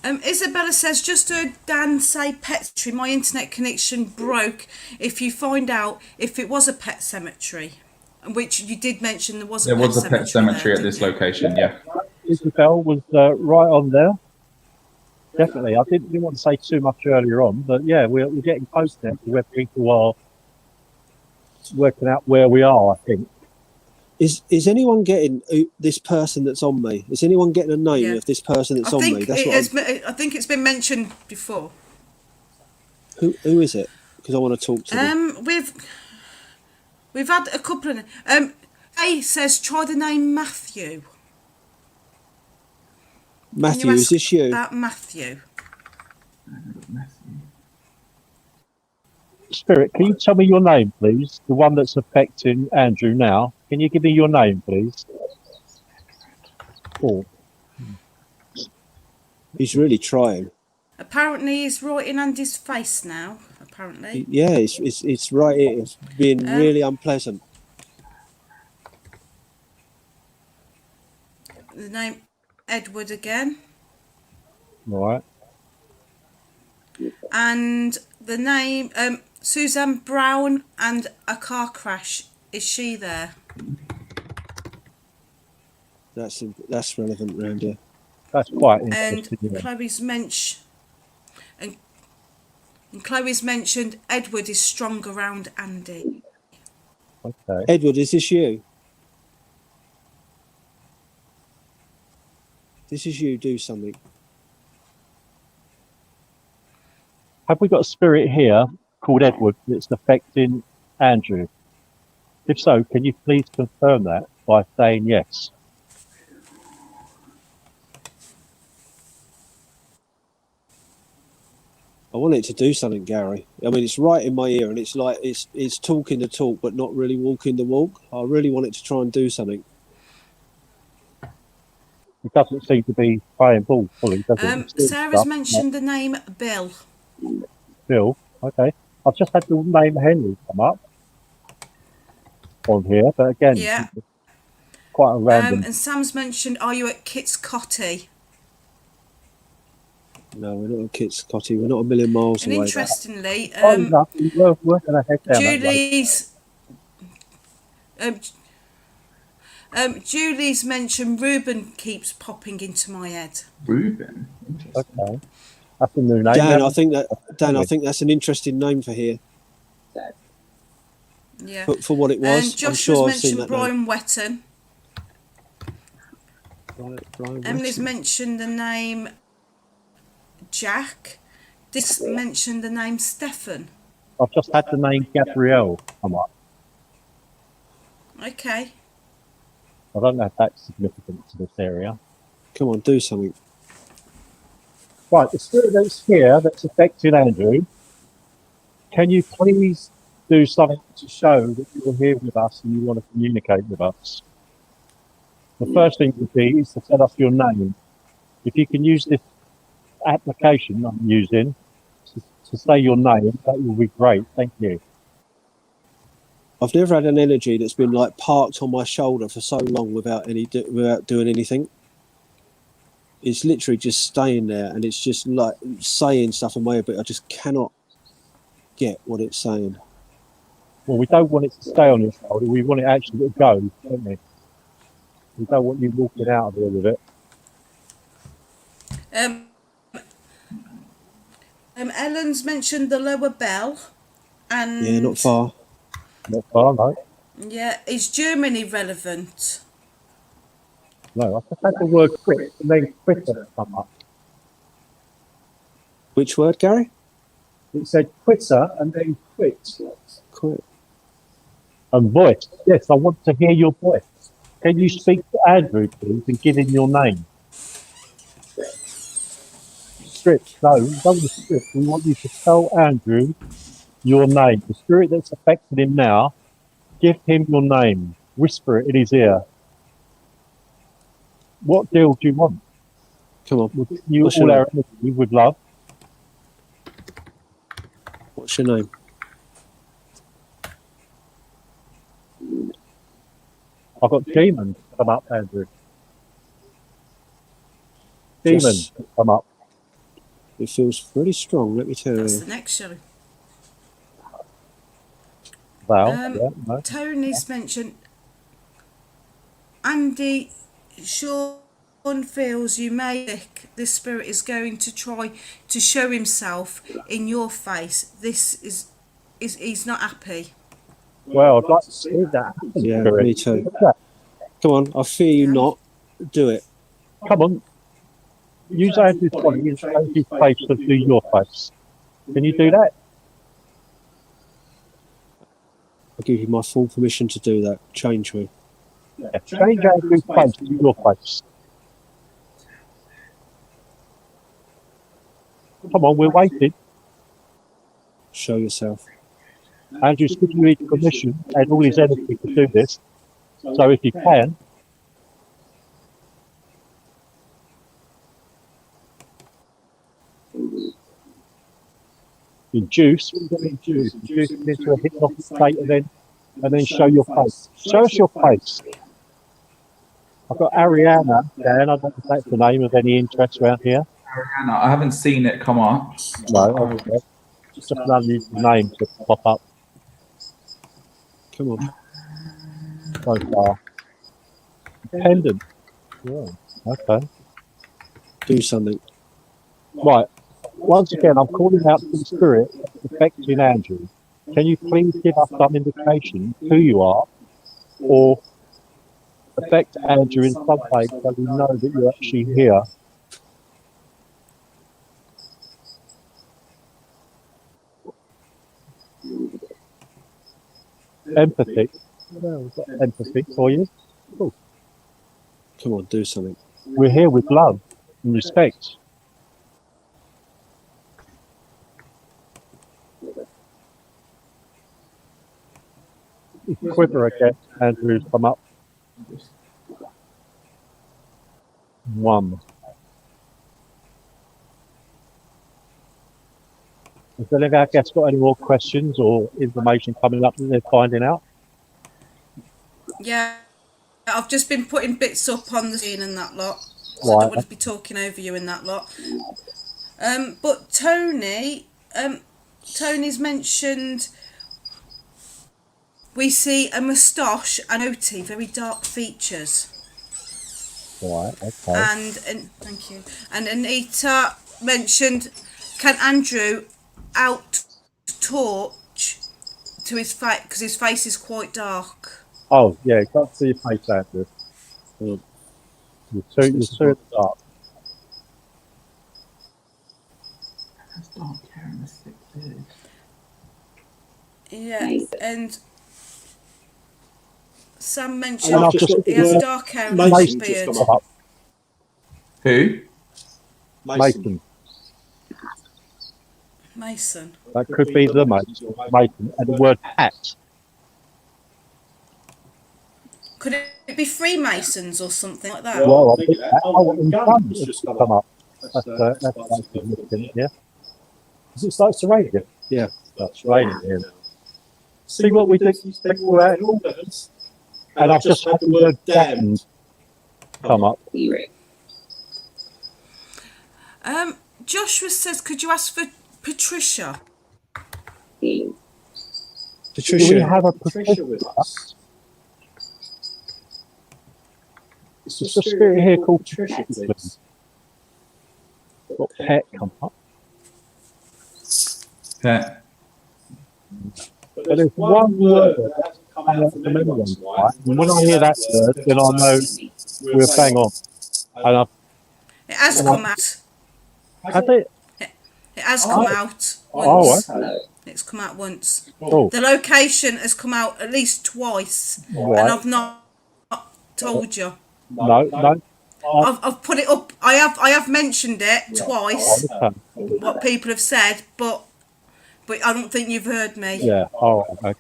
Isabella says, just heard Dan say pet cemetery. My internet connection broke. If you find out if it was a pet cemetery, which you did mention there was a pet cemetery at this location, yeah. Isabel was right on there. Definitely. I didn't want to say too much earlier on, but yeah, we're getting close now to where people are working out where we are, I think. Is anyone getting this person that's on me? Is anyone getting a name of this person that's on me? I think it's been mentioned before. Who is it? Because I want to talk to them. We've had a couple of. A says try the name Matthew. Matthew, is this you? That Matthew. Spirit, can you tell me your name, please? The one that's affecting Andrew now. Can you give me your name, please? Oh, He's really trying. Apparently, he's right in Andy's face now. Apparently, Yeah, it's right here. It's been really unpleasant. the name Edward again, all right. and the name Suzanne Brown and a car crash. Is she there? That's relevant round here. That's quite And interesting. Yeah. Chloe's mentioned Edward is strong around Andy. Okay. Edward, is this you? This is you. Do something. Have we got a spirit here called Edward that's affecting Andrew? If so, can you please confirm that by saying yes? I want it to do something, Gary. I mean, it's right in my ear, and it's like it's talking the talk, but not really walking the walk. I really want it to try and do something. It doesn't seem to be playing ball fully, does it? Sarah's mentioned the name Bill. Bill, okay. I've just had the name Henry come up on here, but again, Yeah. quite a random. And Sam's mentioned, are you at Kit's Cotty? No, we're not at Kit's Cotty. We're not a million miles And away. interestingly, We're going to head down Julie's Julie's mentioned Reuben keeps popping into my head. Reuben. Interesting. Okay, that's a new name. Dan, I think that's an interesting name for here. Yeah. For what it was. And Josh I'm sure was I've seen mentioned that name. Brian Wetton. Brian Emily's Wetton. mentioned the name Jack. This mentioned the name Stefan. I've just had the name Gabrielle come up. Okay. I don't know if that's significant to this area. Come on, do something. Right, the spirit that's here that's affecting Andrew, can you please do something to show that you're here with us and you want to communicate with us? The first thing would be is to tell us your name. If you can use this application I'm using to say your name, that will be great. Thank you. I've never had an energy that's been like parked on my shoulder for so long without doing anything. It's literally just staying there, and it's just like saying stuff in my ear, but I just cannot get what it's saying. Well, we don't want it to stay on your shoulder. We want it actually to go, don't we? We don't want you walking out of here with it. Ellen's mentioned the lower bell, and Yeah, not far. Not far, no. Yeah, is Germany relevant? No, I just had the word quit and then quitter come up. Which word, Gary? It said quitter and then quit. Quit. And voice. Yes, I want to hear your voice. Can you speak to Andrew, please, and give him your name? Script. No, we don't want the script. We want you to tell Andrew your name. The spirit that's affected him now, give him your name. Whisper it in his ear. What deal do you want? Come on. We'll give you What's all your our energy with love. What's your name? I've got demons come up, Andrew. Demons Just- come up. It feels pretty strong, let me tell That's you. the next show. Val. Yeah, no. Tony's mentioned Andy. Sean feels you may think this spirit is going to try to show himself in your face. This is he's not happy. Well, I'd like to see that. Yeah, Spirit. me too. Look at that. Come on, I fear you Yeah. not. Do it. Come on. Use Andrew's body and change his face to do your face. Can you do that? I give you my full permission to do that. Change me. Yeah. Change Andrew's face to your face. Come on, we're waiting. Show yourself. Andrew's giving you permission and all his energy to do this. So if you can, induce it into a hypnotic state, and then show your face. Show us your face. I've got Ariana, Dan. I don't know if that's the name of any interest around here. Ariana, I haven't seen it come up. No, okay. Just an unusual name to pop up Come on. so far. Pendant. Yeah, okay. Do something. Right. Once again, I'm calling out to the spirit affecting Andrew. Can you please give us some indication who you are, or affect Andrew in some way so we know that you're actually here? Empathy. Well, we've got empathy for you. Cool. Come on, do something. We're here with love and respect. Quiver again, Andrew's come up. 1. Has any of our guests got any more questions or information coming up that they're finding out? Yeah, I've just been putting bits up on the scene and that lot, so I Right. don't want to be talking over you and that lot. But Tony's mentioned we see a moustache and OT, very dark features. Right, okay. And thank you. And Anita mentioned, can Andrew out torch to his face because his face is quite dark. Oh, yeah, can't see your face, Andrew. You're too in the dark. That's dark hair and a thick beard. Yeah, and Sam mentioned And I've just he has dark hair and a Mason thick beard. come up. Who? Mason. Mason. That could be the Mason. And the word hat. Could it be Freemasons or something like that? Well, I think that. Oh, and guns just come up. That's significant, yeah. Does it start to rain again? Yeah. That's raining here. See what we did? We're out in August. And I've just had the word damned come up. Joshua says, could you ask for Patricia? Do we Patricia. have a Patricia with us? It's a spirit here called Patricia, please. Got pet come up. Pet. But there's one word that hasn't come out from anyone, right? And when I hear that word, then I know we're bang on. And I've It has come out. had it. It has come out Oh, once. okay. It's come out once. Oh, The location has come out at least twice, and right. I've not told you. No. I've put it up. I have mentioned it twice. Okay. What people have said, but I don't think you've heard me. Yeah. Oh, okay.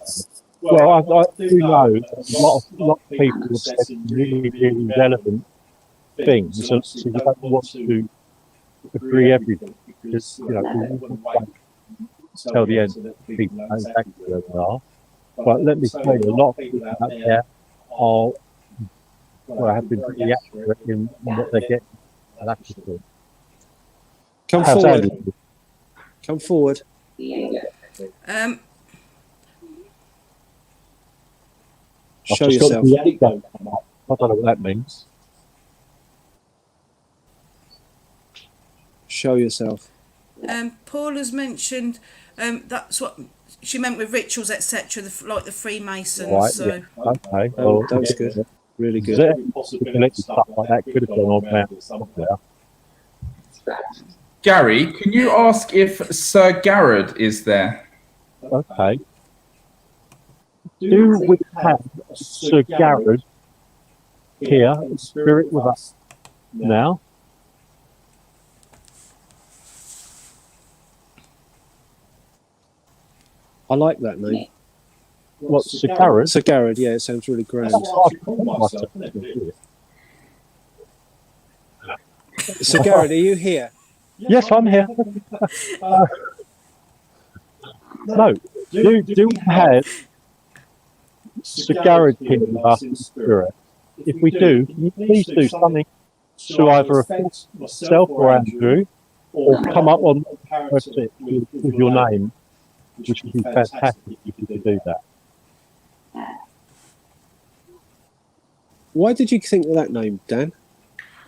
Well, I do know that a lot of people have said some really relevant things. So you don't want to agree everything because we wouldn't wait till the end that people know exactly where they are. But let me tell you, a lot of people out there have been pretty accurate in what they get. That's the thing. Come How's forward. Andy? Come forward. I've Show just got yourself. the ego come up. I don't know what that means. Show yourself. Paul has mentioned that's what she meant with rituals, etc. Like the Freemasons. Right, So yeah. Okay. Oh, Well, that was good. Really good. Connected stuff like that could have gone on around somewhere. Gary, can you ask if Sir Garrod is there? Okay. Do we have Sir Garrod here, in spirit with us now? I like that name. What's Sir Gareth? Sir Gareth, yeah, it sounds really grand. Sir Gareth, are you here? Yes, I'm here. No, do we have Sir Gareth here with us in spirit? If we do, can you please do something to either affect myself or Andrew, or come up on with your name, which would be fantastic if you could do that. Why did you think of that name, Dan?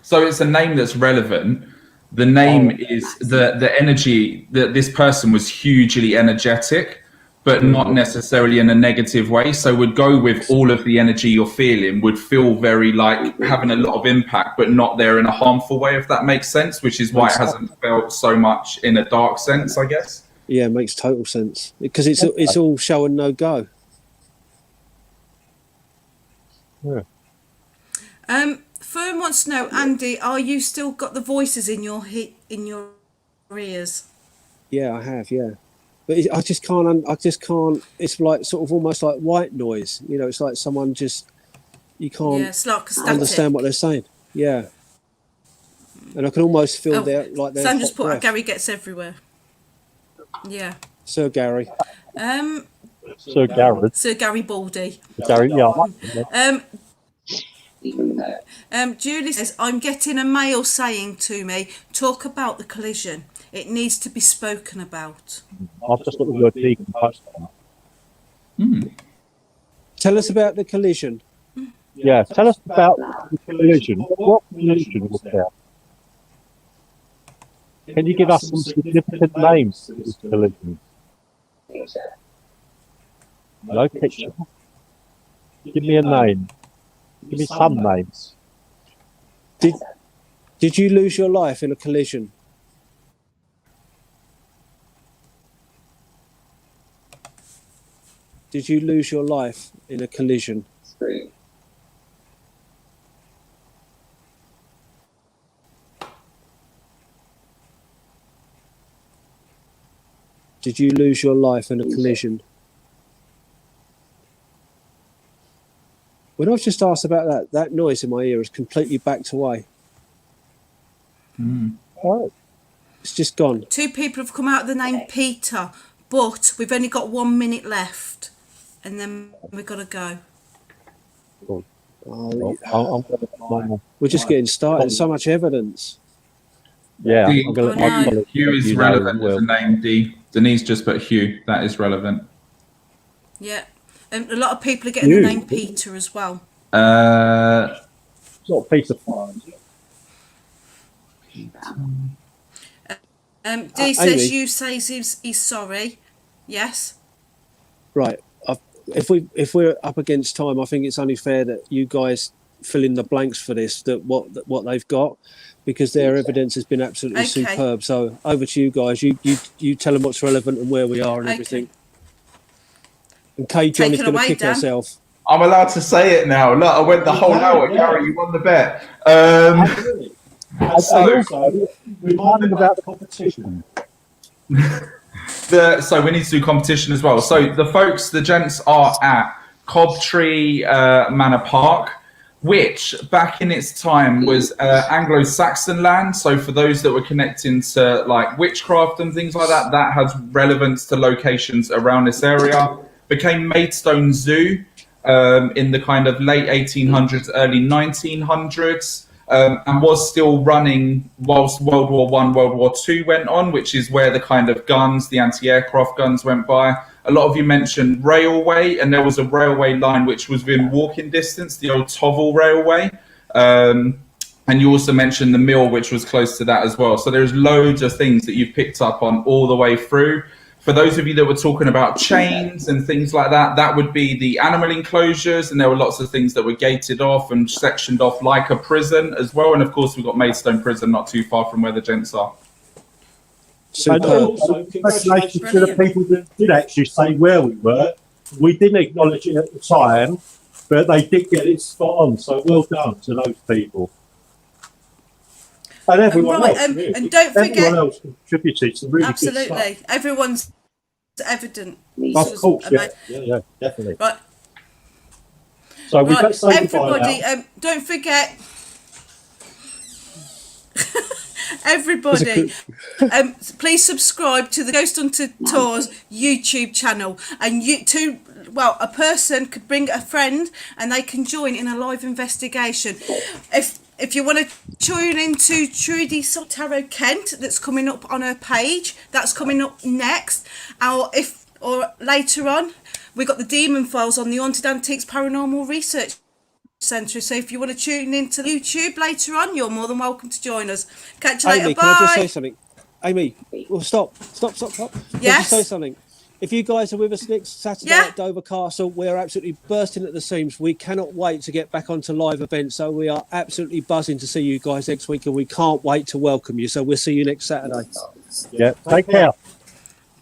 So it's a name that's relevant. The name is the energy that this person was hugely energetic, but not necessarily in a negative way. So would go with all of the energy you're feeling, would feel very like having a lot of impact, but not there in a harmful way, if that makes sense, which is why it hasn't felt so much in a dark sense, I guess. Yeah, it makes total sense. Because it's all show and no go. Yeah. Fern wants to know, Andy, are you still got the voices in your ears? Yeah, I have. Yeah, but I just can't. It's like sort of almost like white noise. You know, it's like someone just you can't it's like a static. understand what they're saying. Yeah, and I can almost feel their Sam just hot put breath. Gary gets everywhere. Yeah. Sir Gary. Sir Gareth. Sir Gary Baldy. Gary, yeah. Julie says, I'm getting a mail saying to me, talk about the collision. It needs to be spoken about. I've just got the word decomposed. Tell us about the collision. Yeah, tell us about the collision. What collision was there? Can you give us some significant names to this collision? No picture. Give me a name. Give me some names. Did you lose your life in a collision? Did you lose your life in a collision? Did you lose your life in a collision? When I've just asked about that noise in my ear has completely backed away. Oh. It's just gone. 2 people have come out with the name Peter, but we've only got 1 minute left, and then we've got to go. We're just getting started. There's so much evidence. Yeah, Hugh is relevant as a name, D. Denise just put Hugh. That is relevant. Yeah. And a lot of people are getting the name Peter as well. It's not Peter Pan. D says you says he's sorry. Yes. Right. If we're up against time, I think it's only fair that you guys fill in the blanks for this. That what they've got, because their evidence has been absolutely superb. So over to you guys. You tell them what's relevant and where we are and everything. And Kay Johnny's going to kick herself. I'm allowed to say it now. Look, I went the whole hour. Gary, you won the bet. So, remind them about the competition. So we need to do competition as well. So the gents are at Cobtree Manor Park, which back in its time was Anglo-Saxon land. So for those that were connecting to like witchcraft and things like that, that has relevance to locations around this area. Became Maidstone Zoo in the kind of late 1800s, early 1900s, and was still running whilst World War I, World War II went on, which is where the kind of guns, the anti-aircraft guns went by. A lot of you mentioned railway, and there was a railway line which was within walking distance, the old Tovel Railway. And you also mentioned the mill, which was close to that as well. So there's loads of things that you've picked up on all the way through. For those of you that were talking about chains and things like that, that would be the animal enclosures, and there were lots of things that were gated off and sectioned off like a prison as well. And of course, we've got Maidstone Prison not too far from where the gents are. And also, congratulations to the people that did actually say where we were. We didn't acknowledge it at the time, but they did get it spot on. So well done to those people. And everyone else. Really. And don't forget, everyone else contributed to really absolutely. good stuff. Everyone's evident. Of course, yeah, definitely. Right. So we've got Right, to say everybody, goodbye now. don't forget, everybody, please subscribe to the Ghost Hunter Tours YouTube channel. And a person could bring a friend and they can join in a live investigation. If you want to tune into Trudy Sotaro Kent, that's coming up on her page, that's coming up next. Or later on, we got the Demon Files on the Haunted Antiques Paranormal Research Centre. So if you want to tune into YouTube later on, you're more than welcome to join us. Catch you later. Amy, Bye. can I just say something? Amy, well, stop. Can I Yes. just say something? If you guys are with us next Saturday at Dover Castle, we're absolutely bursting at the seams. We cannot wait to get back onto live events. So we are absolutely buzzing to see you guys next week, and we can't wait to welcome you. So we'll see you next Saturday. Yeah, take care.